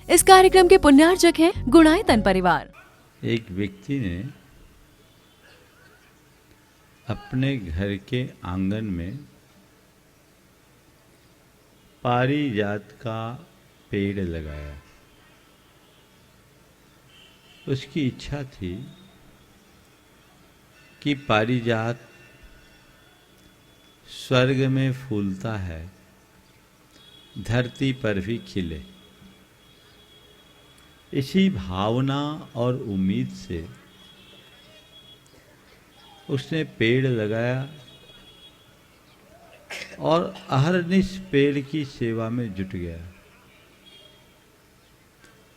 इस कार्यक्रम के पुण्यार्चक हैं गुणायतन परिवार। एक व्यक्ति ने अपने घर के आंगन में पारिजात का पेड़ लगाया। उसकी इच्छा थी कि पारिजात स्वर्ग में फूलता है, धरती पर भी खिले। इसी भावना और उम्मीद से उसने पेड़ लगाया और अहरनिश पेड़ की सेवा में जुट गया।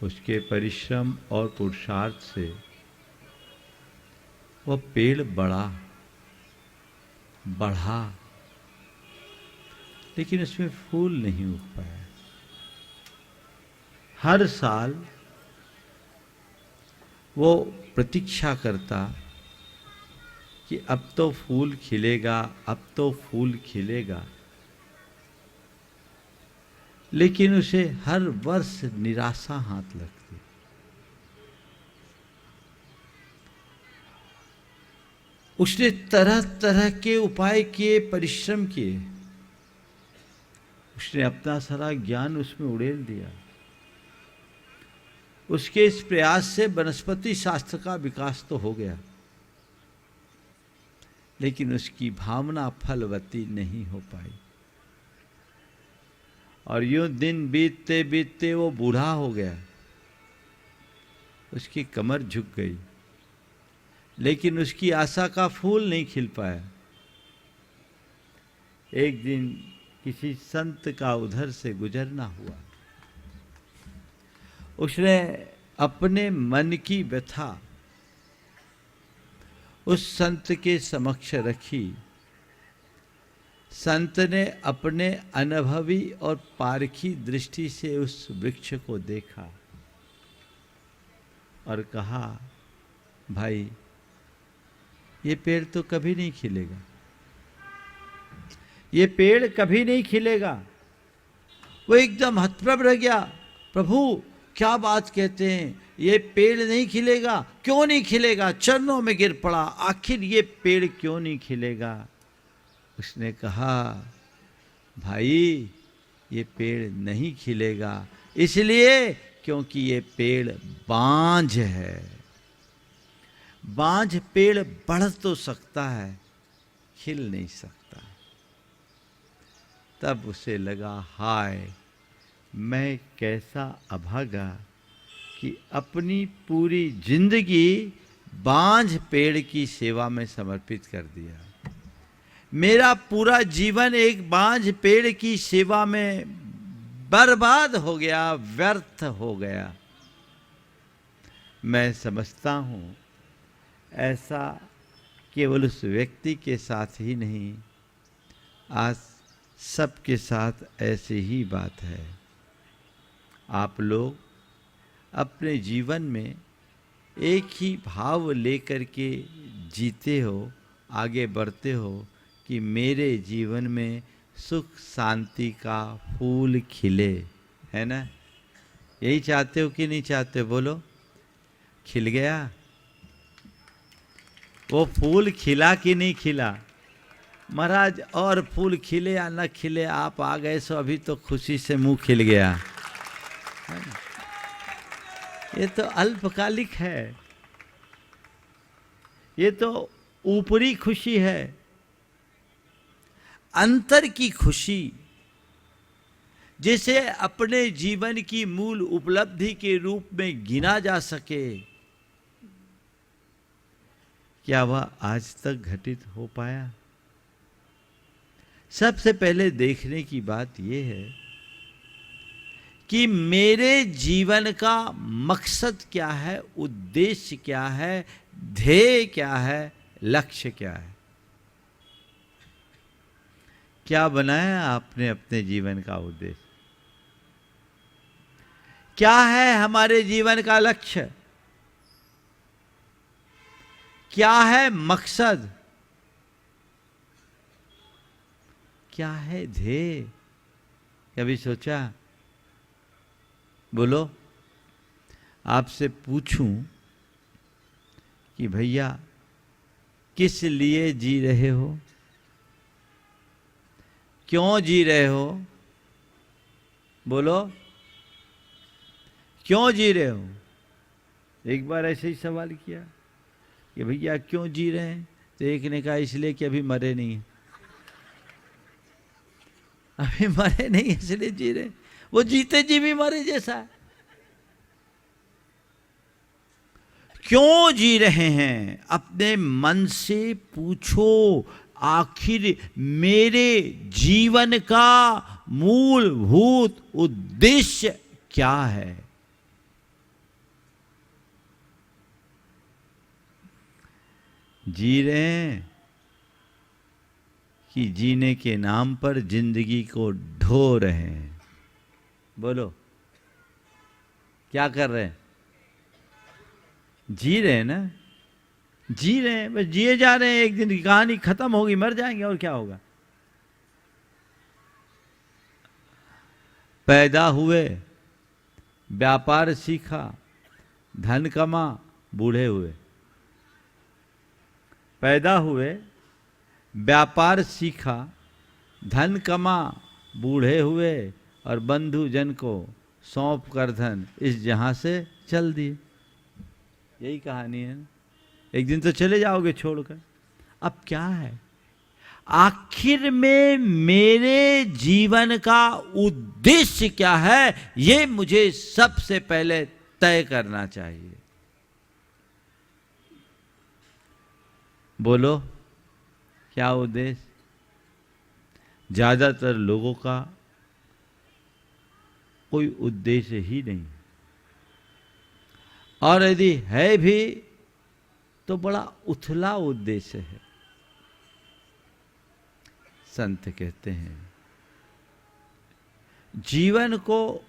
उसके परिश्रम और पुरुषार्थ से वह पेड़ बढ़ा, लेकिन उसमें फूल नहीं उग पाया। हर साल वो प्रतीक्षा करता कि अब तो फूल खिलेगा, अब तो फूल खिलेगा, लेकिन उसे हर वर्ष निराशा हाथ लगती। उसने तरह तरह के उपाय किए, परिश्रम किए। उसने अपना सारा ज्ञान उसमें उड़ेल दिया। उसके इस प्रयास से वनस्पति शास्त्र का विकास तो हो गया, लेकिन उसकी भावना फलवती नहीं हो पाई। और यूं दिन बीतते बीतते वो बूढ़ा हो गया। उसकी कमर झुक गई, लेकिन उसकी आशा का फूल नहीं खिल पाया। एक दिन किसी संत का उधर से गुजरना हुआ। उसने अपने मन की व्यथा उस संत के समक्ष रखी। संत ने अपने अनुभवी और पारखी दृष्टि से उस वृक्ष को देखा और कहा, भाई, ये पेड़ तो कभी नहीं खिलेगा, ये पेड़ कभी नहीं खिलेगा। वो एकदम हतप्रभ रह गया। प्रभु, क्या बात कहते हैं, ये पेड़ नहीं खिलेगा? क्यों नहीं खिलेगा? चरणों में गिर पड़ा, आखिर ये पेड़ क्यों नहीं खिलेगा? उसने कहा, भाई, ये पेड़ नहीं खिलेगा इसलिए क्योंकि ये पेड़ बांझ है। बांझ पेड़ बढ़ तो सकता है, खिल नहीं सकता। तब उसे लगा, हाय, मैं कैसा अभागा कि अपनी पूरी जिंदगी बांझ पेड़ की सेवा में समर्पित कर दिया। मेरा पूरा जीवन एक बांझ पेड़ की सेवा में बर्बाद हो गया, व्यर्थ हो गया। मैं समझता हूं ऐसा केवल उस व्यक्ति के साथ ही नहीं, आज सबके साथ ऐसी ही बात है। आप लोग अपने जीवन में एक ही भाव लेकर के जीते हो, आगे बढ़ते हो कि मेरे जीवन में सुख शांति का फूल खिले, है ना? यही चाहते हो कि नहीं चाहते? बोलो। खिल गया? वो फूल खिला कि नहीं खिला? महाराज, और फूल खिले या न खिले, आप आ गए सो अभी तो खुशी से मुंह खिल गया। ये तो अल्पकालिक है, ये तो ऊपरी खुशी है। अंतर की खुशी, जिसे अपने जीवन की मूल उपलब्धि के रूप में गिना जा सके, क्या वह आज तक घटित हो पाया? सबसे पहले देखने की बात यह है कि मेरे जीवन का मकसद क्या है, उद्देश्य क्या है, ध्येय क्या है, लक्ष्य क्या है। क्या बनाया आपने अपने जीवन का उद्देश्य? क्या है हमारे जीवन का लक्ष्य? क्या है मकसद? क्या है ध्येय? कभी सोचा? बोलो। आपसे पूछूं कि भैया किस लिए जी रहे हो, क्यों जी रहे हो, बोलो क्यों जी रहे हो। एक बार ऐसे ही सवाल किया कि भैया क्यों जी रहे हैं, तो एक ने कहा इसलिए कि अभी मरे नहीं हैं। अभी मरे नहीं इसलिए जी रहे। वो जीते जी भी मरे जैसा है। क्यों जी रहे हैं, अपने मन से पूछो। आखिर मेरे जीवन का मूलभूत उद्देश्य क्या है। जी रहे हैं कि जीने के नाम पर जिंदगी को ढो रहे हैं। बोलो क्या कर रहे हैं, जी रहे हैं ना, जी रहे हैं, बस जिए जा रहे हैं। एक दिन की कहानी खत्म होगी, मर जाएंगे, और क्या होगा। पैदा हुए, व्यापार सीखा, धन कमा, बूढ़े हुए। पैदा हुए, व्यापार सीखा, धन कमा, बूढ़े हुए, और बंधु जन को सौंप कर धन इस जहां से चल दिए। यही कहानी है ना। एक दिन तो चले जाओगे छोड़कर। अब क्या है, आखिर में मेरे जीवन का उद्देश्य क्या है, ये मुझे सबसे पहले तय करना चाहिए। बोलो क्या उद्देश्य। ज्यादातर लोगों का कोई उद्देश्य ही नहीं, और यदि है भी तो बड़ा उथला उद्देश्य है। संत कहते हैं जीवन को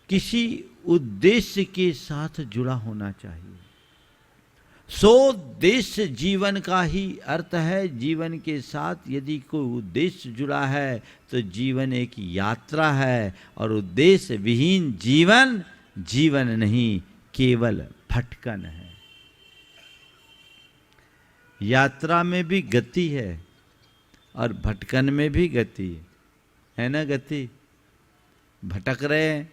किसी उद्देश्य के साथ जुड़ा होना चाहिए। सोद्देश्य जीवन का ही अर्थ है। जीवन के साथ यदि कोई उद्देश्य जुड़ा है तो जीवन एक यात्रा है, और उद्देश्य विहीन जीवन जीवन नहीं, केवल भटकन है। यात्रा में भी गति है और भटकन में भी गति है ना। गति भटक रहे हैं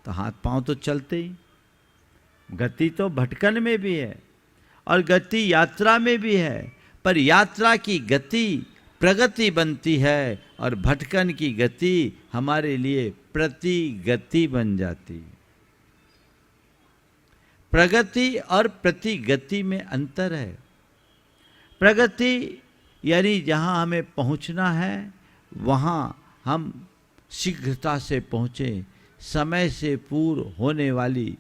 तो हाथ पांव तो चलते ही, गति तो भटकन में भी है और गति यात्रा में भी है। पर यात्रा की गति प्रगति बनती है और भटकन की गति हमारे लिए प्रतिगति बन जाती है। प्रगति और प्रतिगति में अंतर है। प्रगति यानी जहां हमें पहुंचना है वहां हम शीघ्रता से पहुंचे। समय से पूर्व होने वाली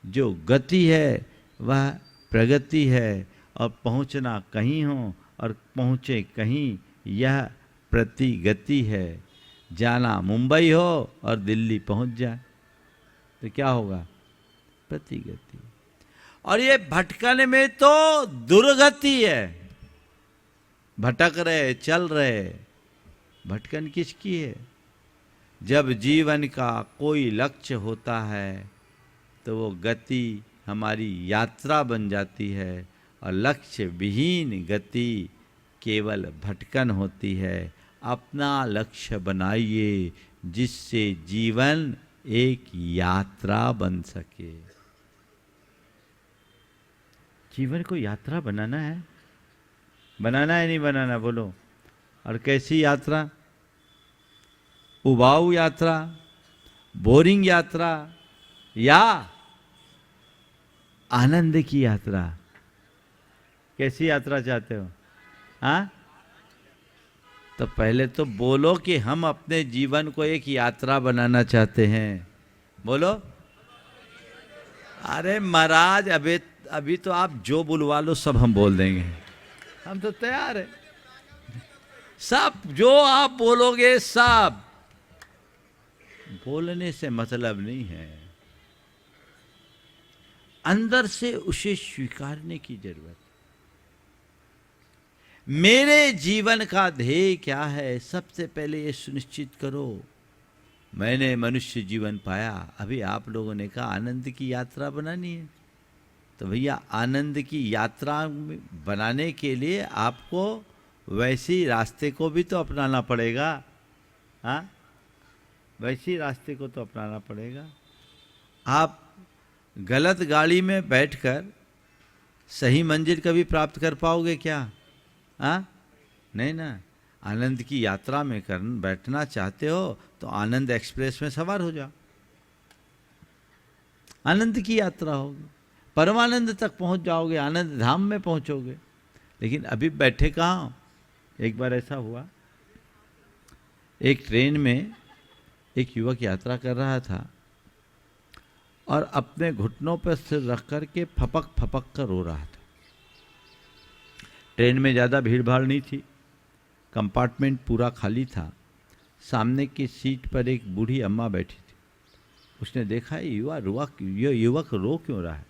जो गति है वह प्रगति है, और पहुंचना कहीं हो और पहुंचे कहीं, यह प्रतिगति है। जाना मुंबई हो और दिल्ली पहुंच जाए तो क्या होगा, प्रतिगति। और ये भटकन में तो दुर्गति है। भटक रहे, चल रहे। भटकन किसकी है? जब जीवन का कोई लक्ष्य होता है तो वो गति हमारी यात्रा बन जाती है, और लक्ष्य विहीन गति केवल भटकन होती है। अपना लक्ष्य बनाइए जिससे जीवन एक यात्रा बन सके। जीवन को यात्रा बनाना है। बनाना है नहीं बनाना, बोलो। और कैसी यात्रा? उबाऊ यात्रा, बोरिंग यात्रा, या आनंद की यात्रा? कैसी यात्रा चाहते हो? हाँ, तो पहले तो बोलो कि हम अपने जीवन को एक यात्रा बनाना चाहते हैं। बोलो। अरे महाराज, अभी तो आप जो बुलवा लो सब हम बोल देंगे। हम तो तैयार है। सब जो आप बोलोगे सब। बोलने से मतलब नहीं है, अंदर से उसे स्वीकारने की जरूरत। मेरे जीवन का ध्येय क्या है? सबसे पहले ये सुनिश्चित करो मैंने मनुष्य जीवन पाया, अभी आप लोगों ने कहा आनंद की यात्रा बनानी है, तो भैया आनंद की यात्रा बनाने के लिए आपको वैसी रास्ते को भी तो अपनाना पड़ेगा। हाँ, वैसी रास्ते को तो अपनाना पड़ेगा। आप गलत गाड़ी में बैठकर सही मंजिल कभी प्राप्त कर पाओगे क्या? हाँ, नहीं ना। आनंद की यात्रा में बैठना चाहते हो तो आनंद एक्सप्रेस में सवार हो जाओ, आनंद की यात्रा होगी, परमानंद तक पहुंच जाओगे, आनंद धाम में पहुंचोगे। लेकिन अभी बैठे कहाँ हो? एक बार ऐसा हुआ, एक ट्रेन में एक युवक यात्रा कर रहा था और अपने घुटनों पर सिर रख कर के फपक फपक कर रो रहा था। ट्रेन में ज़्यादा भीड़ भाड़ नहीं थी, कंपार्टमेंट पूरा खाली था। सामने की सीट पर एक बूढ़ी अम्मा बैठी थी। उसने देखा ये युवक रो क्यों रहा है।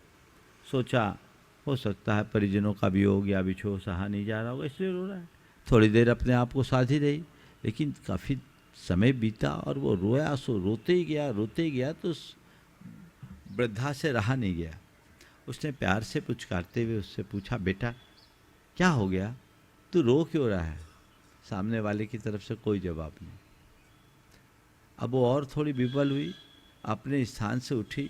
सोचा हो सकता है परिजनों का वियोग या बिछोह सहा नहीं जा रहा होगा, इसलिए रो रहा है। थोड़ी देर अपने आप को साधी रही, लेकिन काफ़ी समय बीता और वो रोया सो रोते ही गया तो वृद्धा से रहा नहीं गया। उसने प्यार से पुचकारते हुए उससे पूछा, बेटा क्या हो गया, तू रो क्यों रहा है? सामने वाले की तरफ से कोई जवाब नहीं। अब वो और थोड़ी विवल हुई, अपने स्थान से उठी,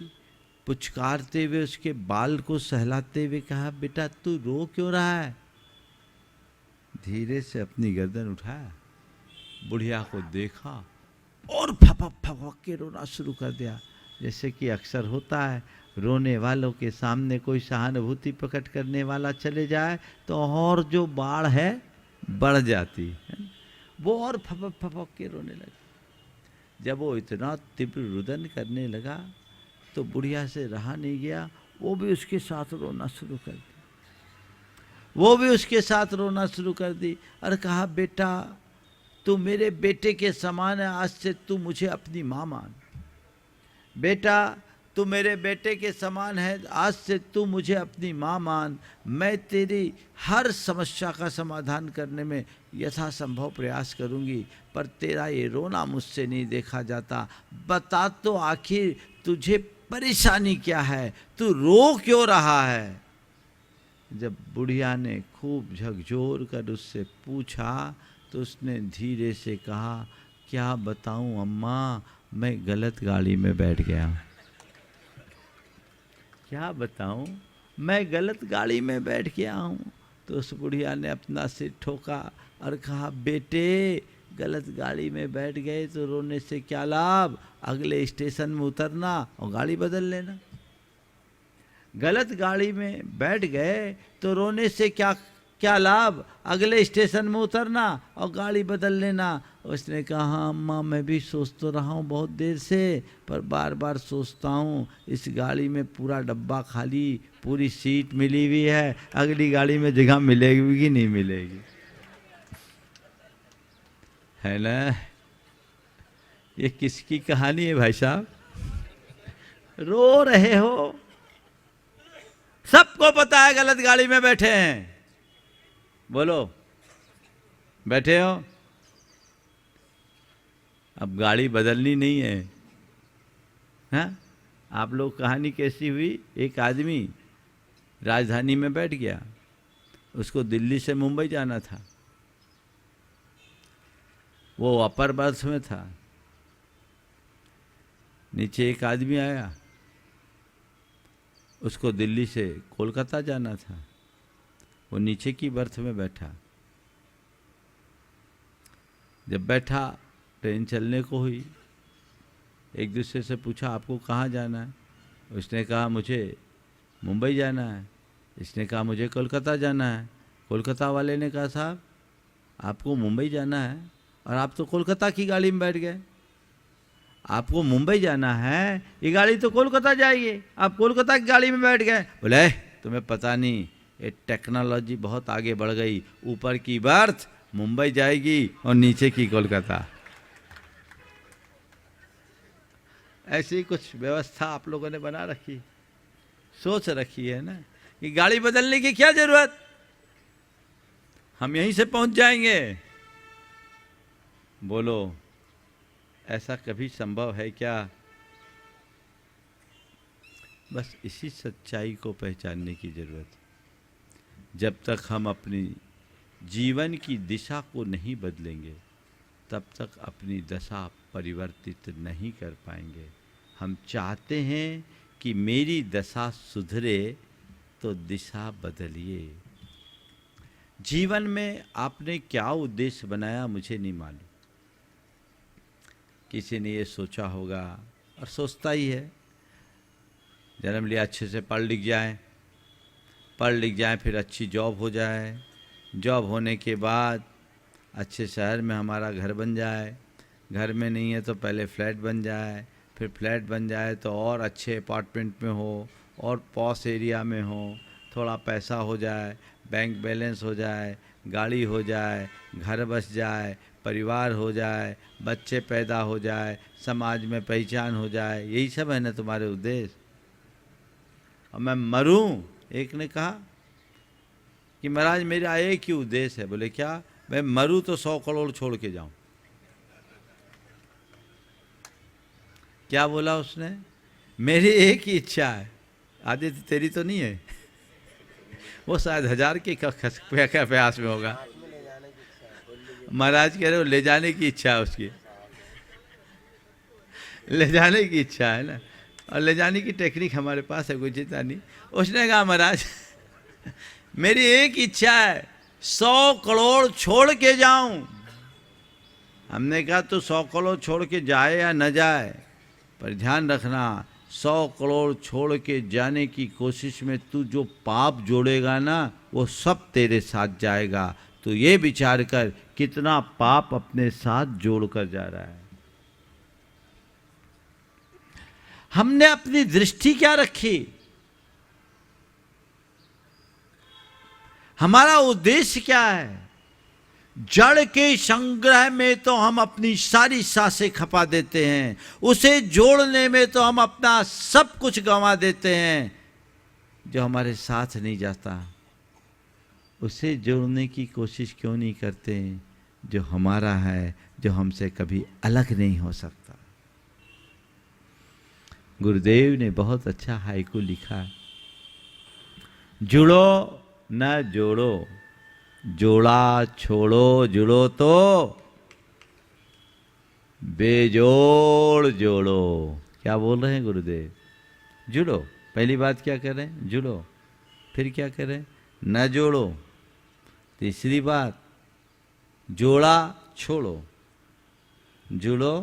पुचकारते हुए उसके बाल को सहलाते हुए कहा, बेटा तू रो क्यों रहा है? धीरे से अपनी गर्दन उठाया, बुढ़िया को देखा और फपक फपक के रोना शुरू कर दिया। जैसे कि अक्सर होता है, रोने वालों के सामने कोई सहानुभूति प्रकट करने वाला चले जाए तो और जो बाढ़ है बढ़ जाती है। वो और फपक फपक के रोने लगे। जब वो इतना तीव्र रुदन करने लगा तो बुढ़िया से रहा नहीं गया, वो भी उसके साथ रोना शुरू कर दी। और कहा, बेटा तू मेरे बेटे के समान है, आज से तू मुझे अपनी माँ मान। बेटा तू मेरे बेटे के समान है, आज से तू मुझे अपनी माँ मान। मैं तेरी हर समस्या का समाधान करने में यथासंभव प्रयास करूँगी, पर तेरा ये रोना मुझसे नहीं देखा जाता। बता तो आखिर तुझे परेशानी क्या है, तू रो क्यों रहा है? जब बुढ़िया ने खूब झकझोर कर उससे पूछा तो उसने धीरे से कहा, क्या बताऊं अम्मा, मैं गलत गाड़ी में बैठ गया। क्या बताऊं, मैं गलत गाड़ी में बैठ गया हूँ। तो उस बुढ़िया ने अपना सिर ठोका और कहा, बेटे गलत गाड़ी में बैठ गए तो रोने से क्या लाभ, अगले स्टेशन में उतरना और गाड़ी बदल लेना। गलत गाड़ी में बैठ गए तो रोने से क्या लाभ, अगले स्टेशन में उतरना और गाड़ी बदल लेना। उसने कहा, हाँ अम्मा, मैं भी सोच तो रहा हूँ बहुत देर से, पर बार बार सोचता हूँ इस गाड़ी में पूरा डब्बा खाली, पूरी सीट मिली हुई है, अगली गाड़ी में जगह मिलेगी कि नहीं मिलेगी, है ना। ये किसकी कहानी है भाई साहब? रो रहे हो, सबको पता है गलत गाड़ी में बैठे हैं। बोलो, बैठे हो, अब गाड़ी बदलनी नहीं है। हाँ, आप लोग कहानी कैसी हुई, एक आदमी राजधानी में बैठ गया, उसको दिल्ली से मुंबई जाना था, वो अपर बर्थ में था। नीचे एक आदमी आया, उसको दिल्ली से कोलकाता जाना था, वो नीचे की बर्थ में बैठा। जब बैठा, ट्रेन चलने को हुई, एक दूसरे से पूछा, आपको कहाँ जाना है? उसने कहा, मुझे मुंबई जाना है। इसने कहा, मुझे कोलकाता जाना है। कोलकाता वाले ने कहा, साहब आपको मुंबई जाना है और आप तो कोलकाता की गाड़ी में बैठ गए। आपको मुंबई जाना है, ये गाड़ी तो कोलकाता जाएगी, आप कोलकाता की गाड़ी में बैठ गए। बोले, तुम्हें पता नहीं, ये टेक्नोलॉजी बहुत आगे बढ़ गई, ऊपर की बर्थ मुंबई जाएगी और नीचे की कोलकाता। ऐसी कुछ व्यवस्था आप लोगों ने बना रखी, सोच रखी है ना कि गाड़ी बदलने की क्या जरूरत, हम यहीं से पहुंच जाएंगे। बोलो, ऐसा कभी संभव है क्या? बस इसी सच्चाई को पहचानने की जरूरत है। जब तक हम अपनी जीवन की दिशा को नहीं बदलेंगे तब तक अपनी दशा परिवर्तित नहीं कर पाएंगे। हम चाहते हैं कि मेरी दशा सुधरे तो दिशा बदलिए। जीवन में आपने क्या उद्देश्य बनाया मुझे नहीं मालूम। किसी ने ये सोचा होगा और सोचता ही है, जन्म लिया अच्छे से पढ़ लिख जाए, फिर अच्छी जॉब हो जाए, जॉब होने के बाद अच्छे शहर में हमारा घर बन जाए, घर में नहीं है तो पहले फ्लैट बन जाए, फिर फ्लैट बन जाए तो और अच्छे अपार्टमेंट में हो और पॉश एरिया में हो, थोड़ा पैसा हो जाए, बैंक बैलेंस हो जाए, गाड़ी हो जाए, घर बस जाए, परिवार हो जाए, बच्चे पैदा हो जाए, समाज में पहचान हो जाए। यही सब है ना तुम्हारे उद्देश्य? और मैं मरूं, एक ने कहा कि महाराज मेरा एक ही उद्देश्य है। बोले क्या? मैं मरूं तो 100 करोड़ छोड़ के जाऊं। क्या बोला उसने? मेरी एक ही इच्छा है। आदित्य तेरी तो नहीं है, वो शायद 1000 के प्रयास में होगा। महाराज कह रहे हो ले जाने की इच्छा है उसकी, ले जाने की इच्छा है ना, और ले जाने की टेक्निक हमारे पास है, कोई चिंता नहीं। उसने कहा महाराज मेरी एक इच्छा है, 100 करोड़ छोड़ के जाऊं। हमने कहा तो 100 करोड़ छोड़ के जाए या न जाए, पर ध्यान रखना 100 करोड़ छोड़ के जाने की कोशिश में तू जो पाप जोड़ेगा ना वो सब तेरे साथ जाएगा। तो ये विचार कर कितना पाप अपने साथ जोड़ कर जा रहा है। हमने अपनी दृष्टि क्या रखी? हमारा उद्देश्य क्या है? जड़ के संग्रह में तो हम अपनी सारी सांसें खपा देते हैं, उसे जोड़ने में तो हम अपना सब कुछ गंवा देते हैं। जो हमारे साथ नहीं जाता उसे जोड़ने की कोशिश क्यों नहीं करते? जो हमारा है, जो हमसे कभी अलग नहीं हो सकता। गुरुदेव ने बहुत अच्छा हाइकू लिखा, जुड़ो न जोड़ो, जोड़ा छोड़ो, जुड़ो तो बेजोड़ जोड़ो। क्या बोल रहे हैं गुरुदेव? जुड़ो, पहली बात क्या करें? जुड़ो। फिर क्या करें? न जोड़ो। तीसरी बात, जोड़ा छोड़ो। जुड़ो,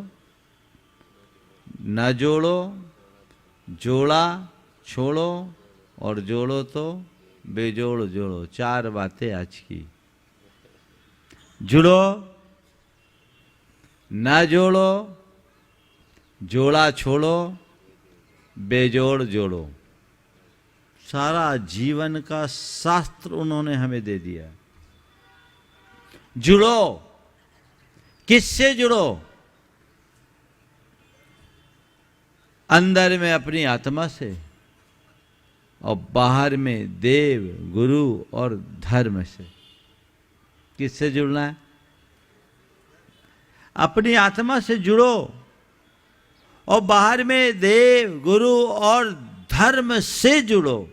न जोड़ो, जोड़ा छोड़ो, और जोड़ो तो बेजोड़ जोड़ो। 4 बातें आज की। जुड़ो, न जोड़ो, जोड़ा छोड़ो, बेजोड़ जोड़ो। सारा जीवन का शास्त्र उन्होंने हमें दे दिया। जुड़ो, किससे जुड़ो? अंदर में अपनी आत्मा से, और बाहर में देव, गुरु और धर्म से। किससे जुड़ना है? अपनी आत्मा से जुड़ो, और बाहर में देव, गुरु और धर्म से जुड़ो।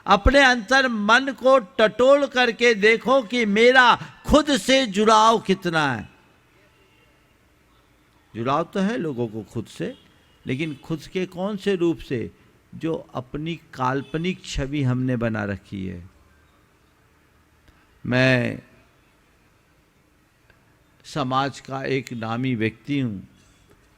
अपने अंतर मन को टटोल करके देखो कि मेरा खुद से जुड़ाव कितना है। जुड़ाव तो है लोगों को खुद से, लेकिन खुद के कौन से रूप से? जो अपनी काल्पनिक छवि हमने बना रखी है। मैं समाज का एक नामी व्यक्ति हूँ,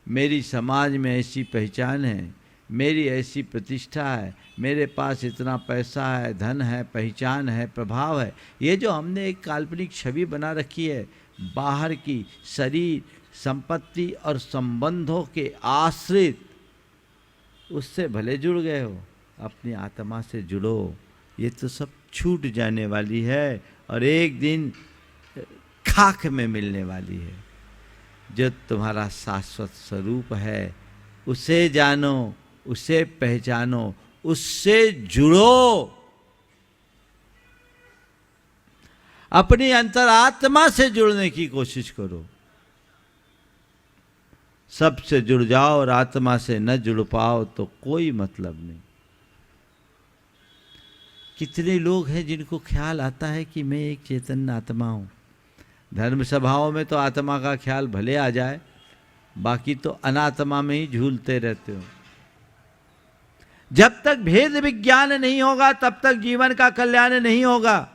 मेरी समाज में ऐसी पहचान है, मेरी ऐसी प्रतिष्ठा है, मेरे पास इतना पैसा है, धन है, पहचान है, प्रभाव है। ये जो हमने एक काल्पनिक छवि बना रखी है, बाहर की शरीर, संपत्ति और संबंधों के आश्रित, उससे भले जुड़ गए हो, अपनी आत्मा से जुड़ो। ये तो सब छूट जाने वाली है और एक दिन खाक में मिलने वाली है। जो तुम्हारा शाश्वत स्वरूप है उसे जानो, उसे पहचानो, उससे जुड़ो। अपनी अंतरात्मा से जुड़ने की कोशिश करो। सबसे जुड़ जाओ और आत्मा से न जुड़ पाओ तो कोई मतलब नहीं। कितने लोग हैं जिनको ख्याल आता है कि मैं एक चैतन्य आत्मा हूँ। धर्म सभाओं में तो आत्मा का ख्याल भले आ जाए, बाकी तो अनात्मा में ही झूलते रहते हो। जब तक भेद विज्ञान नहीं होगा तब तक जीवन का कल्याण नहीं होगा।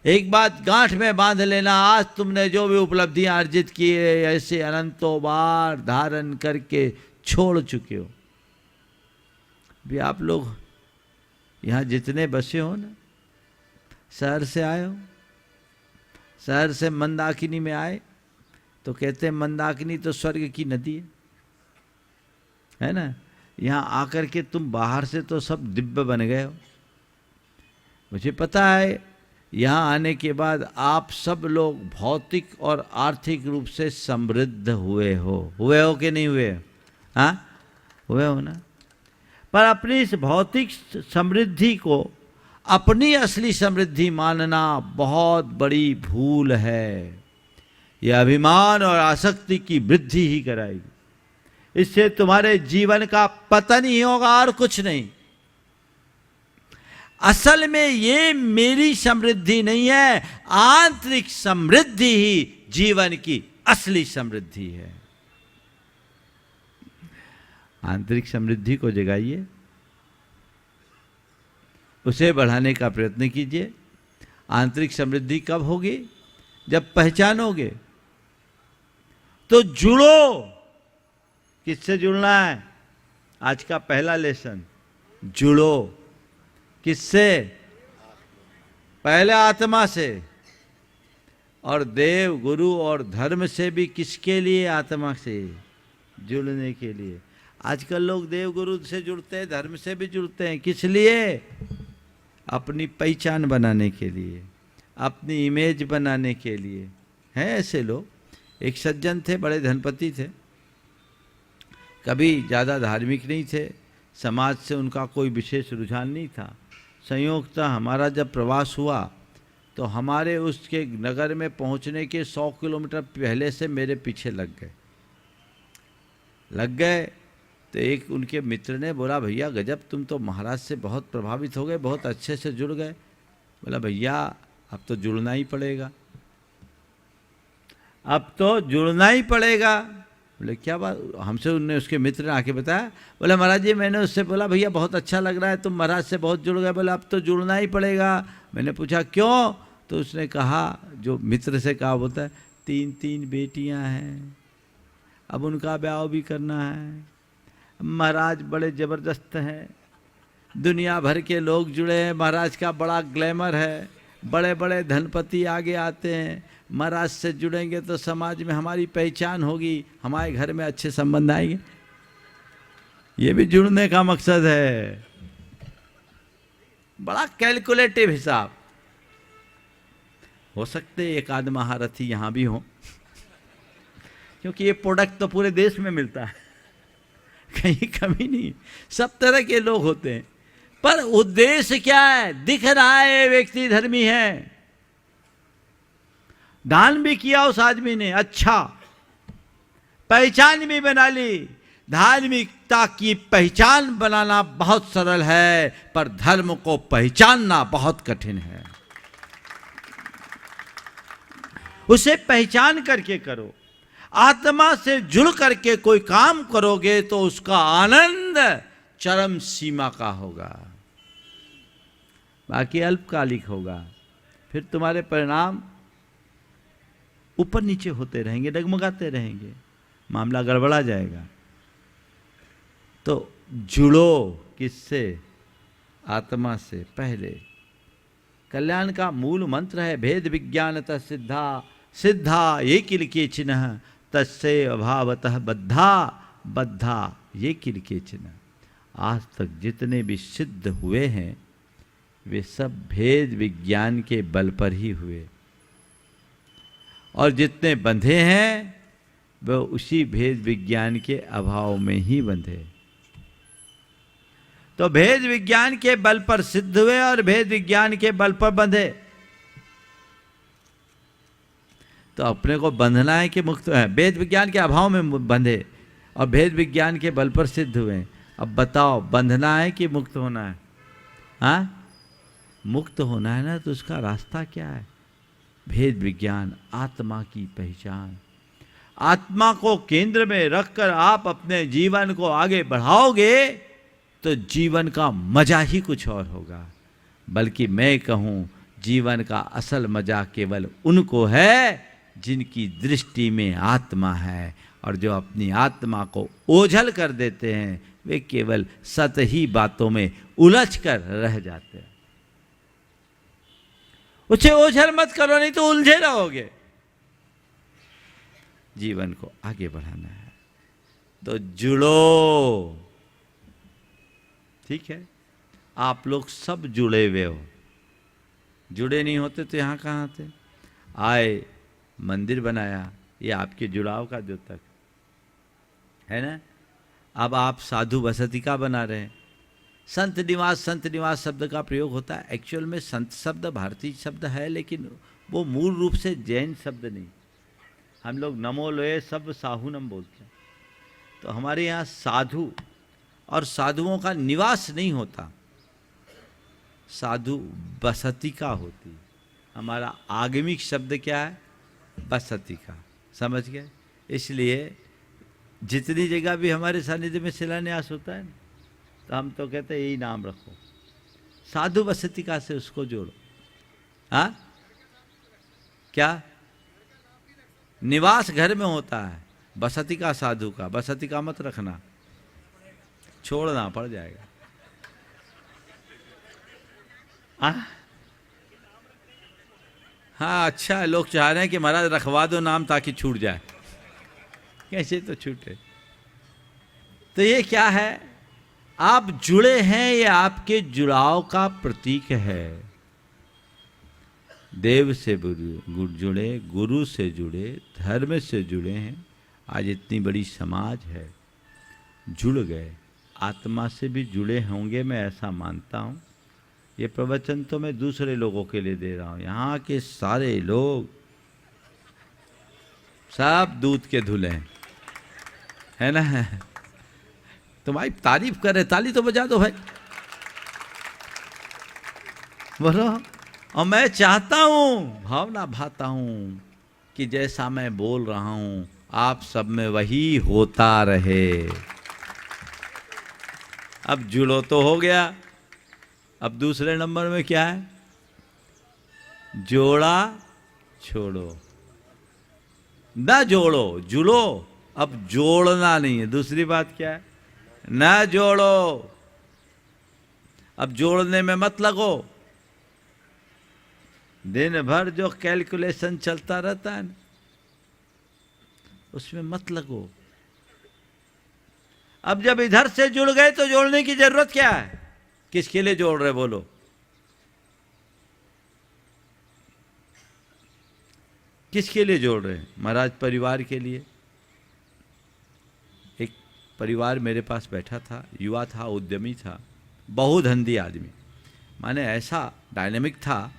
एक बात गांठ में बांध लेना, आज तुमने जो भी उपलब्धियां अर्जित की है ऐसे अनंतों बार धारण करके छोड़ चुके हो। भी आप लोग यहाँ जितने बसे हो ना, शहर से आए हो, शहर से मंदाकिनी में आए तो कहते हैं मंदाकिनी तो स्वर्ग की नदी है ना। यहाँ आकर के तुम बाहर से तो सब दिव्य बन गए हो। मुझे पता है यहाँ आने के बाद आप सब लोग भौतिक और आर्थिक रूप से समृद्ध हुए हो कि नहीं हुए? हाँ, हुए हो ना। पर अपनी इस भौतिक समृद्धि को अपनी असली समृद्धि मानना बहुत बड़ी भूल है। यह अभिमान और आसक्ति की वृद्धि ही कराएगी। इससे तुम्हारे जीवन का पतन ही होगा और कुछ नहीं। असल में ये मेरी समृद्धि नहीं है, आंतरिक समृद्धि ही जीवन की असली समृद्धि है। आंतरिक समृद्धि को जगाइए, उसे बढ़ाने का प्रयत्न कीजिए। आंतरिक समृद्धि कब होगी? जब पहचानोगे। तो जुड़ो। किससे जुड़ना है? आज का पहला लेसन, जुड़ो। किससे? पहले आत्मा से, और देव गुरु और धर्म से भी। किसके लिए? आत्मा से जुड़ने के लिए। आजकल लोग देव गुरु से जुड़ते हैं, धर्म से भी जुड़ते हैं। किस लिए? अपनी पहचान बनाने के लिए, अपनी इमेज बनाने के लिए। हैं ऐसे लोग। एक सज्जन थे, बड़े धनपति थे, कभी ज़्यादा धार्मिक नहीं थे, समाज से उनका कोई विशेष रुझान नहीं था। संयोगतः हमारा जब प्रवास हुआ तो हमारे उसके नगर में पहुंचने के 100 किलोमीटर पहले से मेरे पीछे लग गए। तो एक उनके मित्र ने बोला, भैया गजब, तुम तो महाराज से बहुत प्रभावित हो गए, बहुत अच्छे से जुड़ गए। बोला, भैया अब तो जुड़ना ही पड़ेगा, अब तो जुड़ना ही पड़ेगा। बोले क्या बात? हमसे उनने, उसके मित्र ने आके बताया। बोले महाराज जी, मैंने उससे बोला भैया बहुत अच्छा लग रहा है, तुम महाराज से बहुत जुड़ गए। बोले अब तो जुड़ना ही पड़ेगा। मैंने पूछा क्यों? तो उसने कहा, जो मित्र से कहा, बोलता है 3 बेटियां हैं, अब उनका ब्याह भी करना है। महाराज बड़े ज़बरदस्त हैं, दुनिया भर के लोग जुड़े हैं, महाराज का बड़ा ग्लैमर है, बड़े बड़े धनपति आगे आते हैं। महाराज से जुड़ेंगे तो समाज में हमारी पहचान होगी, हमारे घर में अच्छे संबंध आएंगे। ये भी जुड़ने का मकसद है। बड़ा कैलकुलेटिव हिसाब। हो सकते एक आध महारथी यहाँ भी हो, क्योंकि ये प्रोडक्ट तो पूरे देश में मिलता है, कहीं कमी नहीं। सब तरह के लोग होते हैं, पर उद्देश्य क्या है? दिख रहा है व्यक्ति धर्मी है, दान भी किया उस आदमी ने, अच्छा, पहचान भी बना ली। धार्मिकता की पहचान बनाना बहुत सरल है, पर धर्म को पहचानना बहुत कठिन है। उसे पहचान करके करो। आत्मा से जुड़ करके कोई काम करोगे तो उसका आनंद चरम सीमा का होगा, बाकी अल्पकालिक होगा। फिर तुम्हारे परिणाम ऊपर नीचे होते रहेंगे, डगमगाते रहेंगे, मामला गड़बड़ा जाएगा। तो जुड़ो। किससे? आत्मा से। पहले कल्याण का मूल मंत्र है भेद विज्ञानतः सिद्धा, सिद्धा ये किल केचिन तस्य अभावतः बद्धा, बद्धा ये किल केचिन। आज तक जितने भी सिद्ध हुए हैं वे सब भेद विज्ञान के बल पर ही हुए, और जितने बंधे हैं वह उसी भेद विज्ञान के अभाव में ही बंधे। तो भेद विज्ञान के बल पर सिद्ध हुए और भेद विज्ञान के बल पर बंधे। तो अपने को बंधना है कि मुक्त है? भेद विज्ञान के अभाव में बंधे, और भेद विज्ञान के बल पर सिद्ध हुए। अब बताओ, बंधना है कि मुक्त होना है? हाँ, मुक्त होना है ना, तो उसका रास्ता क्या है? भेद विज्ञान, आत्मा की पहचान। आत्मा को केंद्र में रखकर आप अपने जीवन को आगे बढ़ाओगे तो जीवन का मजा ही कुछ और होगा। बल्कि मैं कहूँ, जीवन का असल मजा केवल उनको है जिनकी दृष्टि में आत्मा है, और जो अपनी आत्मा को ओझल कर देते हैं वे केवल सतही बातों में उलझ कर रह जाते हैं। उसे ओझल मत करो, नहीं तो उलझे रहोगे। जीवन को आगे बढ़ाना है तो जुड़ो। ठीक है, आप लोग सब जुड़े हुए हो, जुड़े नहीं होते तो यहाँ कहाँ आते? आए, मंदिर बनाया, ये आपके जुड़ाव का द्योतक है ना। अब आप साधु बसती का बना रहे हैं। संत निवास शब्द का प्रयोग होता है। एक्चुअल में संत शब्द भारतीय शब्द है, लेकिन वो मूल रूप से जैन शब्द नहीं। हम लोग नमो लोए सब साहुनम बोलते हैं। तो हमारे यहाँ साधु और साधुओं का निवास नहीं होता, साधु बसती का होती। हमारा आगमिक शब्द क्या है? बसती का। समझ गए? इसलिए जितनी जगह भी हमारे सानिध्य में शिलान्यास होता है तो हम तो कहते हैं यही नाम रखो, साधु बसती का से उसको जोड़ो। हाँ, क्या निवास घर में होता है, बसती का साधु का, बसती का मत रखना, छोड़ना पड़ जाएगा। हाँ, अच्छा है, लोग चाह रहे हैं कि महाराज रखवा दो नाम ताकि छूट जाए। कैसे तो छूटे? तो ये क्या है? आप जुड़े हैं, ये आपके जुड़ाव का प्रतीक है। देव से जुड़े, गुरु से जुड़े, धर्म से जुड़े हैं। आज इतनी बड़ी समाज है, जुड़ गए। आत्मा से भी जुड़े होंगे, मैं ऐसा मानता हूँ। ये प्रवचन तो मैं दूसरे लोगों के लिए दे रहा हूँ। यहाँ के सारे लोग सब दूध के धुले हैं, है ना। तुम्हारी तारीफ कर रहे, ताली तो बजा दो भाई, बोलो। और मैं चाहता हूँ, भावना भाता हूँ कि जैसा मैं बोल रहा हूँ आप सब में वही होता रहे। अब जुड़ो तो हो गया। अब दूसरे नंबर में क्या है? जोड़ा छोड़ो। ना जोड़ो, जुड़ो। अब जोड़ना नहीं है। दूसरी बात क्या है? ना जोड़ो। अब जोड़ने में मत लगो। दिन भर जो कैलकुलेशन चलता रहता है ना, उसमें मत लगो। अब जब इधर से जुड़ गए तो जोड़ने की जरूरत क्या है? किसके लिए जोड़ रहे बोलो? किसके लिए जोड़ रहे हैं? महाराज परिवार के लिए। एक परिवार मेरे पास बैठा था, युवा था, उद्यमी था, बहुधंधी आदमी, माने ऐसा डायनेमिक था,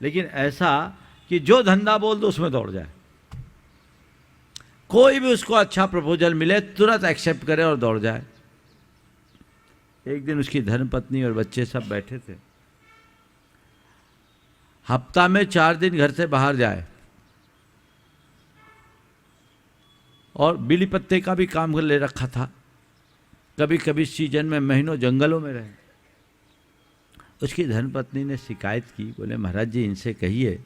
लेकिन ऐसा कि जो धंधा बोल दो उसमें दौड़ जाए। कोई भी उसको अच्छा प्रपोजल मिले तुरंत एक्सेप्ट करे और दौड़ जाए। एक दिन उसकी धर्मपत्नी और बच्चे सब बैठे थे। हफ्ता में 4 दिन घर से बाहर जाए और बीड़ी पत्ते का भी काम ले रखा था। कभी कभी सीजन में महीनों जंगलों में रहे। उसकी धर्मपत्नी ने शिकायत की, बोले महाराज जी इनसे कहिए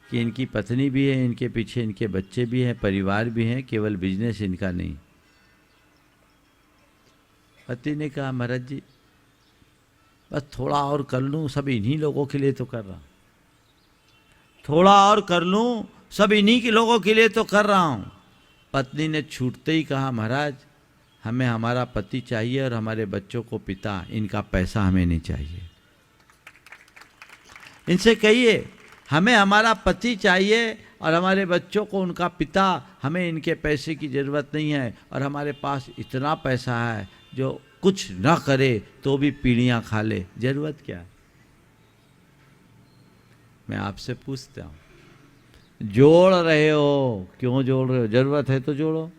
कि इनकी पत्नी भी है, इनके पीछे इनके बच्चे भी हैं, परिवार भी हैं, केवल बिजनेस इनका नहीं। पति ने कहा महाराज जी बस थोड़ा और कर लूँ, सब इन्हीं लोगों के लिए तो कर रहा हूँ, थोड़ा और कर लूँ, सब इन्हीं के लोगों के लिए तो कर रहा हूँ। पत्नी ने छूटते ही कहा महाराज हमें हमारा पति चाहिए और हमारे बच्चों को पिता, इनका पैसा हमें नहीं चाहिए। इनसे कहिए हमें हमारा पति चाहिए और हमारे बच्चों को उनका पिता, हमें इनके पैसे की ज़रूरत नहीं है और हमारे पास इतना पैसा है जो कुछ ना करे तो भी पीढ़ियाँ खा ले, ज़रूरत क्या है? मैं आपसे पूछता हूँ, जोड़ रहे हो, क्यों जोड़ रहे हो? ज़रूरत है तो जोड़ो।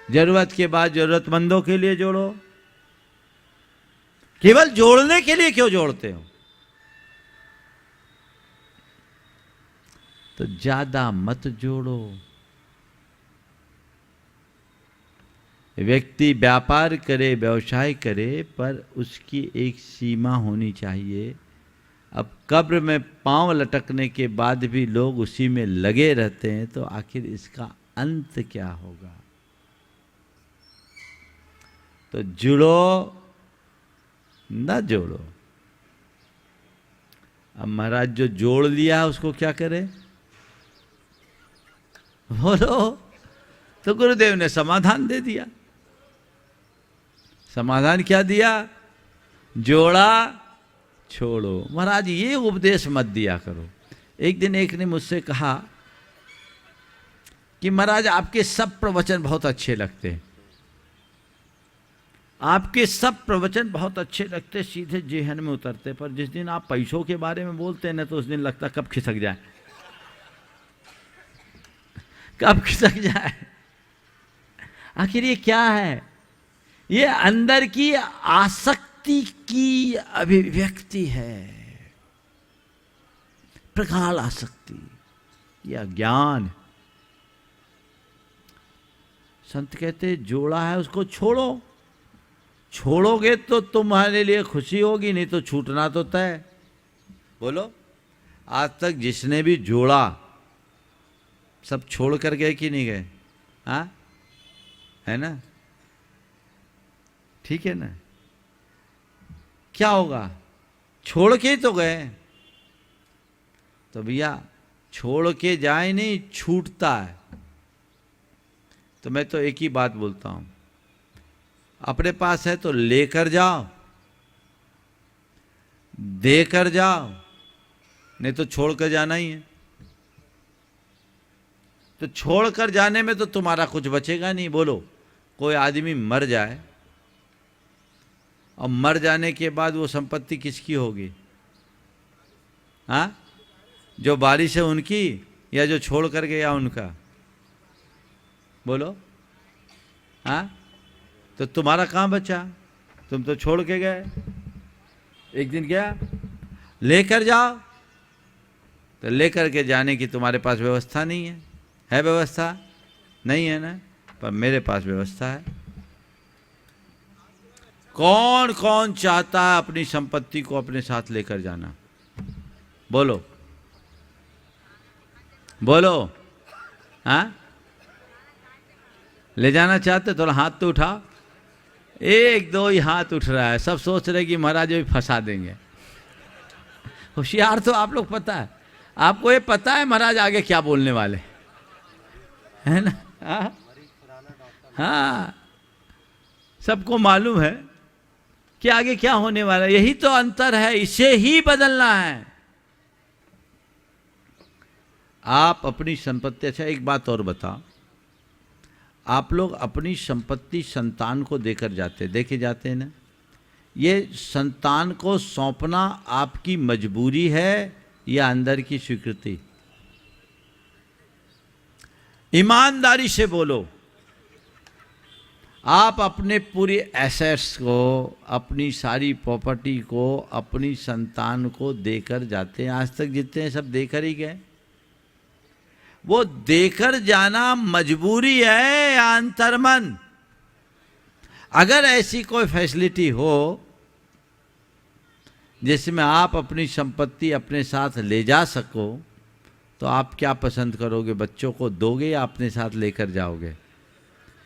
जरूरत के बाद जरूरतमंदों के लिए जोड़ो। केवल जोड़ने के लिए क्यों जोड़ते हो? तो ज्यादा मत जोड़ो। व्यक्ति व्यापार करे, व्यवसाय करे, पर उसकी एक सीमा होनी चाहिए। अब कब्र में पांव लटकने के बाद भी लोग उसी में लगे रहते हैं, तो आखिर इसका अंत क्या होगा? तो जुड़ो न जोड़ो। अब महाराज जो जोड़ लिया है उसको क्या करे? बोलो। तो गुरुदेव ने समाधान दे दिया। समाधान क्या दिया? जोड़ा छोड़ो। महाराज ये उपदेश मत दिया करो। एक दिन एक ने मुझसे कहा कि महाराज आपके सब प्रवचन बहुत अच्छे लगते हैं, आपके सब प्रवचन बहुत अच्छे लगते, सीधे जेहन में उतरते, पर जिस दिन आप पैसों के बारे में बोलते हैं ना, तो उस दिन लगता कब खिसक जाए, कब खिसक जाए। आखिर ये क्या है? ये अंदर की आसक्ति की अभिव्यक्ति है, प्रगाढ़ आसक्ति, यह ज्ञान। संत कहते जोड़ा है उसको छोड़ो। छोड़ोगे तो तुम्हारे लिए खुशी होगी, नहीं तो छूटना तो तय। बोलो। आज तक जिसने भी जोड़ा सब छोड़ कर गए कि नहीं गए? हाँ, है ना? ठीक है ना? क्या होगा? छोड़ के ही तो गए। तो भैया छोड़ के जाए नहीं, छूटता है। तो मैं तो एक ही बात बोलता हूं, अपने पास है तो लेकर जाओ, देकर जाओ, नहीं तो छोड़कर जाना ही है। तो छोड़कर जाने में तो तुम्हारा कुछ बचेगा नहीं। बोलो, कोई आदमी मर जाए और मर जाने के बाद वो संपत्ति किसकी होगी? हाँ, जो बारिश है उनकी या जो छोड़ कर गया उनका? बोलो। हाँ, तो तुम्हारा कहाँ बचा? तुम तो छोड़ के गए। एक दिन क्या लेकर जाओ, तो लेकर के जाने की तुम्हारे पास व्यवस्था नहीं है। है व्यवस्था? नहीं है ना? पर मेरे पास व्यवस्था है। कौन कौन चाहता है अपनी संपत्ति को अपने साथ लेकर जाना? बोलो बोलो। हाँ, ले जाना चाहते? थोड़ा हाथ तो उठाओ। एक दो ही हाथ उठ रहा है। सब सोच रहे कि महाराज भी फंसा देंगे। होशियार तो आप लोग, पता है आपको, ये पता है महाराज आगे क्या बोलने वाले, है ना? हाँ, सबको मालूम है कि आगे क्या होने वाला है। यही तो अंतर है, इसे ही बदलना है। आप अपनी संपत्ति, अच्छा एक बात और बताओ, आप लोग अपनी संपत्ति संतान को देकर जाते, देखे जाते हैं ना? ये संतान को सौंपना आपकी मजबूरी है या अंदर की स्वीकृति? ईमानदारी से बोलो। आप अपने पूरी एसेट्स को, अपनी सारी प्रॉपर्टी को अपनी संतान को देकर जाते हैं। आज तक जितने हैं सब देकर ही गए। वो देकर जाना मजबूरी है या अंतर्मन? अगर ऐसी कोई फैसिलिटी हो जिसमें आप अपनी संपत्ति अपने साथ ले जा सको, तो आप क्या पसंद करोगे? बच्चों को दोगे या अपने साथ लेकर जाओगे?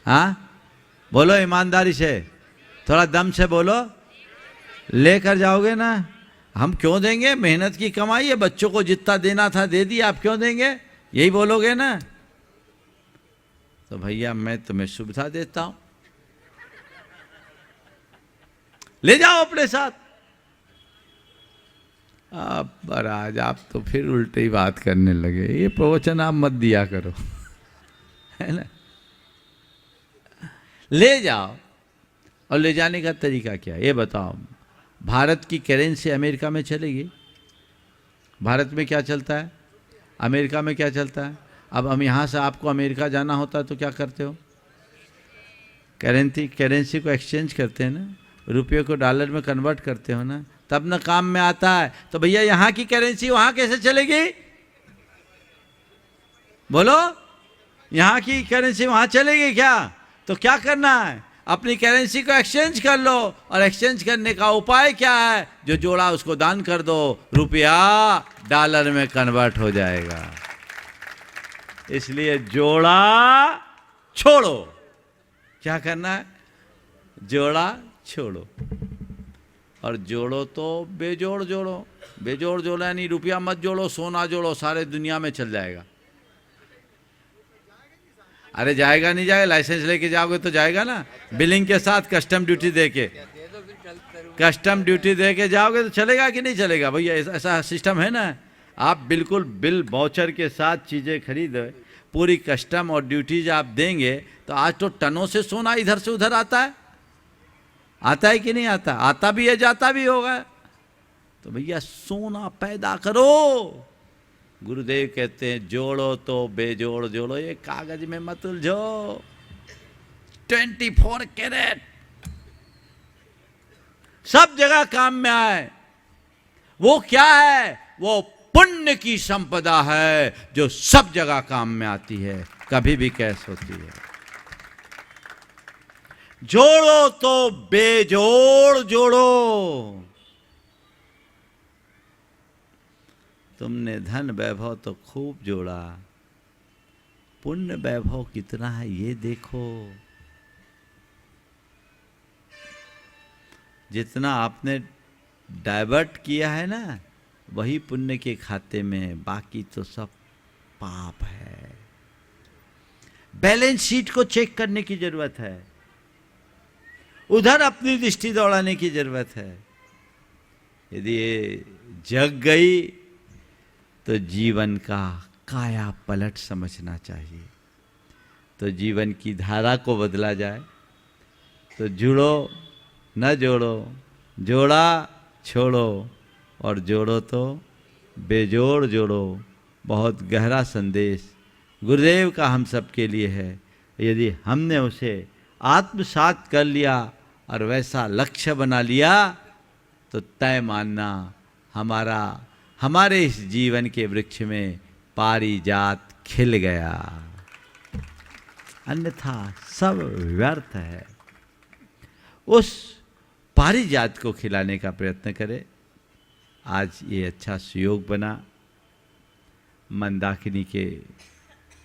हाँ, बोलो ईमानदारी से, थोड़ा दम से बोलो। लेकर जाओगे ना? हम क्यों देंगे? मेहनत की कमाई है, बच्चों को जितना देना था दे दिया, आप क्यों देंगे? यही बोलोगे ना? तो भैया मैं तुम्हें सुविधा देता हूं, ले जाओ अपने साथ। अब महाराज आप तो फिर उल्टी बात करने लगे। ये प्रवचन आप मत दिया करो, है ना? ले जाओ। और ले जाने का तरीका क्या है ये बताओ। भारत की करेंसी अमेरिका में चलेगी? भारत में क्या चलता है, अमेरिका में क्या चलता है? अब हम यहाँ से आपको अमेरिका जाना होता है तो क्या करते हो? करेंसी को एक्सचेंज करते हैं ना, रुपये को डॉलर में कन्वर्ट करते हो ना, तब ना काम में आता है। तो भैया यहाँ की करेंसी वहाँ कैसे चलेगी? बोलो, यहाँ की करेंसी वहाँ चलेगी क्या? तो क्या करना है, अपनी करेंसी को एक्सचेंज कर लो, और एक्सचेंज करने का उपाय क्या है? जो जोड़ा उसको दान कर दो, रुपया डॉलर में कन्वर्ट हो जाएगा। इसलिए जोड़ा छोड़ो। क्या करना है? जोड़ा छोड़ो, और जोड़ो तो बेजोड़ जोड़ो। बेजोड़ जोड़ो यानी रुपया मत जोड़ो, सोना जोड़ो, सारे दुनिया में चल जाएगा। अरे जाएगा नहीं जाएगा, लाइसेंस लेके जाओगे तो जाएगा ना, बिलिंग के साथ कस्टम ड्यूटी देके, कस्टम ड्यूटी देके जाओगे तो चलेगा कि नहीं चलेगा? भैया ऐसा सिस्टम है ना। आप बिल्कुल बिल वाउचर के साथ चीज़ें खरीदो, पूरी कस्टम और ड्यूटीज आप देंगे, तो आज तो टनों से सोना इधर से उधर आता है। आता है कि नहीं आता? आता भी है, जाता भी होगा। तो भैया सोना पैदा करो। गुरुदेव कहते हैं जोड़ो तो बेजोड़ जोड़ो, ये कागज में मत उलझो। 24 कैरेट सब जगह काम में आए। वो क्या है? वो पुण्य की संपदा है जो सब जगह काम में आती है, कभी भी कैश होती है। जोड़ो तो बेजोड़ जोड़ो। तुमने धन वैभव तो खूब जोड़ा, पुण्य वैभव कितना है ये देखो। जितना आपने डाइवर्ट किया है ना, वही पुण्य के खाते में, बाकी तो सब पाप है। बैलेंस शीट को चेक करने की जरूरत है, उधर अपनी दृष्टि दौड़ाने की जरूरत है। यदि ये जग गई तो जीवन का काया पलट समझना चाहिए। तो जीवन की धारा को बदला जाए। तो जुड़ो न जोड़ो, जोड़ा छोड़ो, और जोड़ो तो बेजोड़ जोड़ो। बहुत गहरा संदेश गुरुदेव का हम सब के लिए है। यदि हमने उसे आत्मसात कर लिया और वैसा लक्ष्य बना लिया, तो तय मानना हमारे इस जीवन के वृक्ष में पारिजात खिल गया, अन्यथा सब व्यर्थ है। उस पारिजात को खिलाने का प्रयत्न करें। आज ये अच्छा सुयोग बना। मंदाकिनी के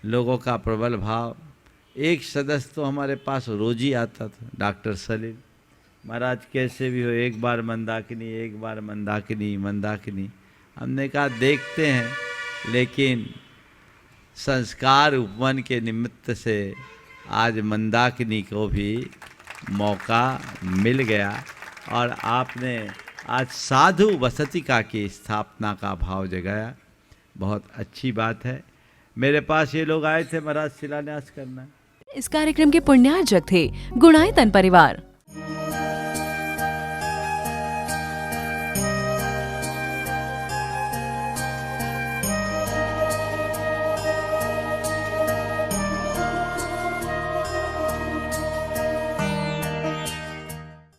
लोगों का प्रबल भाव। एक सदस्य तो हमारे पास रोज ही आता था, डॉक्टर सलीम। महाराज कैसे भी हो, एक बार मंदाकिनी, एक बार मंदाकिनी, मंदाकिनी। हमने कहा देखते हैं, लेकिन संस्कार उपवन के निमित्त से आज मंदाकिनी को भी मौका मिल गया, और आपने आज साधु वसतिका की स्थापना का भाव जगाया। बहुत अच्छी बात है। मेरे पास ये लोग आए थे महाराज शिलान्यास करना। इस कार्यक्रम के पुण्यार्जक थे गुणायतन परिवार।